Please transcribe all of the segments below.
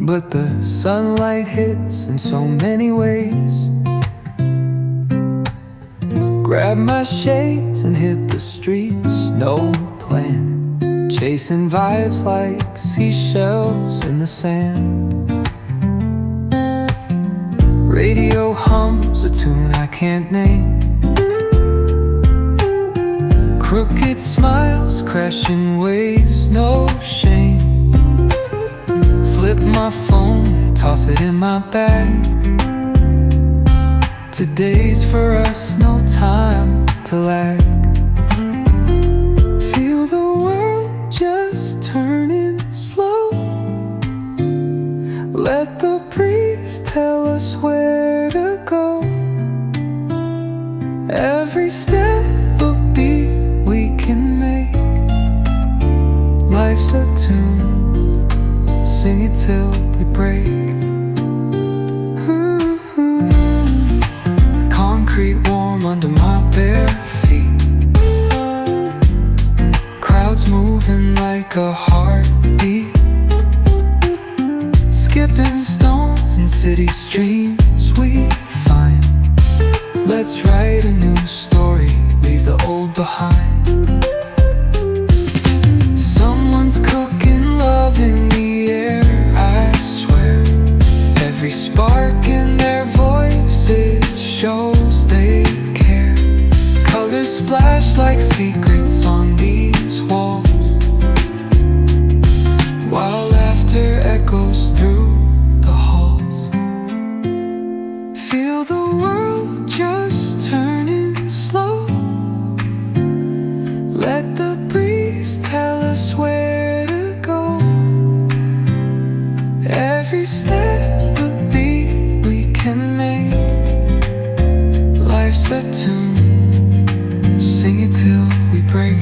but the sunlight hits in so many ways. Grab my shades and hit the streets, no plan, chasing vibes like seashells in the sand. Radio hums a tune I can't name. Crooked smiles, crashing waves, no shame. Flip my phone, toss it in my bag. Today's for us, no time to lag. Feel the world just turning slow. Let the breeze tell us where to go. Every step a beat we can make. Life's a tune, sing it till we break. Concrete warm under my bare feet. Crowds moving like a heartbeat. Skipping stones in city streams we find. Let's write a new story, leave the old behind. Someone's cooking love in the air, I swear. Every spark in their voices shows they care. Colors splash like secrets on these walls, while laughter echoes through the halls. Feel the world just turning slow. Let the breeze tell us where to go. Every step a beat we can make. Life's a tune, sing it till we break.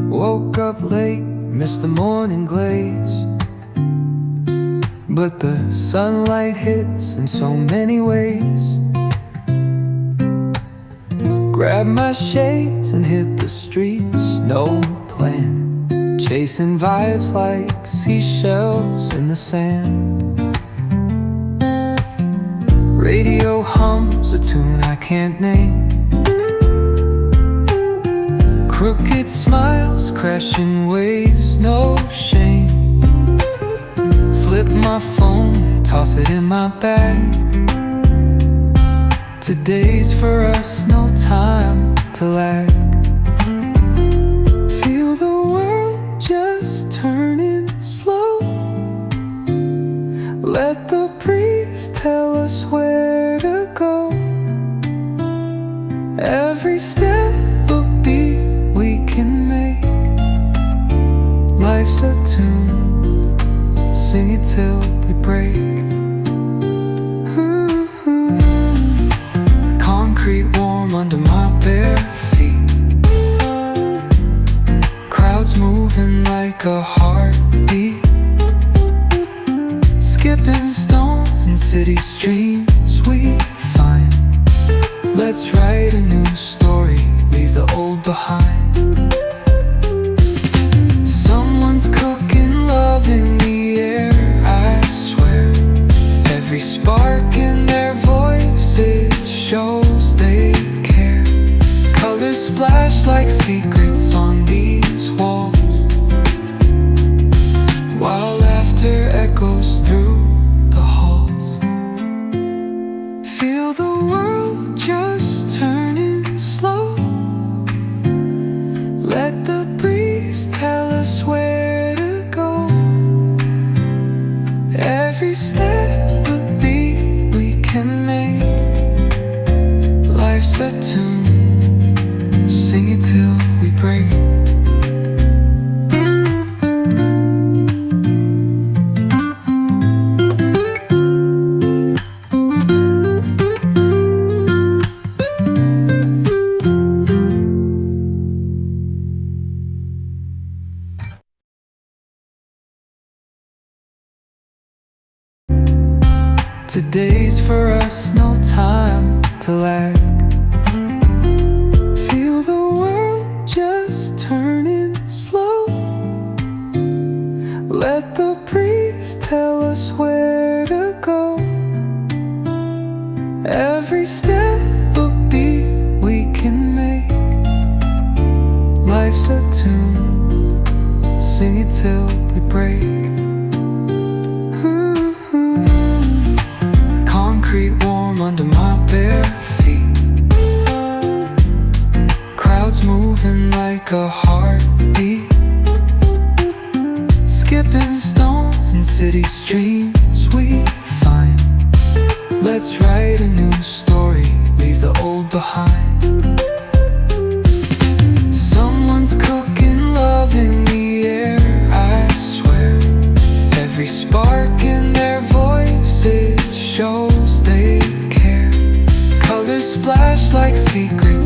Woke up late, missed the morning glaze, but the sunlight hits in so many ways. Grab my shades and hit the streets, no plan, chasing vibes like seashells in the sand. Radio hums a tune I can't name. Crooked smiles, crashing waves, no shame. Flip my phone, toss it in my bag. Today's for us, no time to lag. Feel the world just turning slow. Let the breeze tell us where to go. Every step a beat we can make. Life's a tune, sing it till we break. Concrete warm under my bare feet. Crowds moving like a heartbeat. Skipping stones in city streams we find. Let's write a new story, leave the old behind. Someone's cooking love in the air, I swear. Every spark in their voices shows they care. Colors splash like secrets on these walls, while laughter echoes through the halls. Feel the world just turning slow. Let the breeze tell us where to go. Every step a beat we can make. Life's a tune, sing it till we break. Today's for us, no time to lag. Feel the world just turning slow. Let the breeze tell us where to go. Every step a beat we can make. Life's a tune, sing it till we break. Concrete warm under my bare feet. Crowds moving like a heartbeat. Skipping stones in city streams we find. Let's write a new story, leave the old behind. Someone's cooking love in the air, I swear. Every spark in their voices shows they care. Colors splash like secrets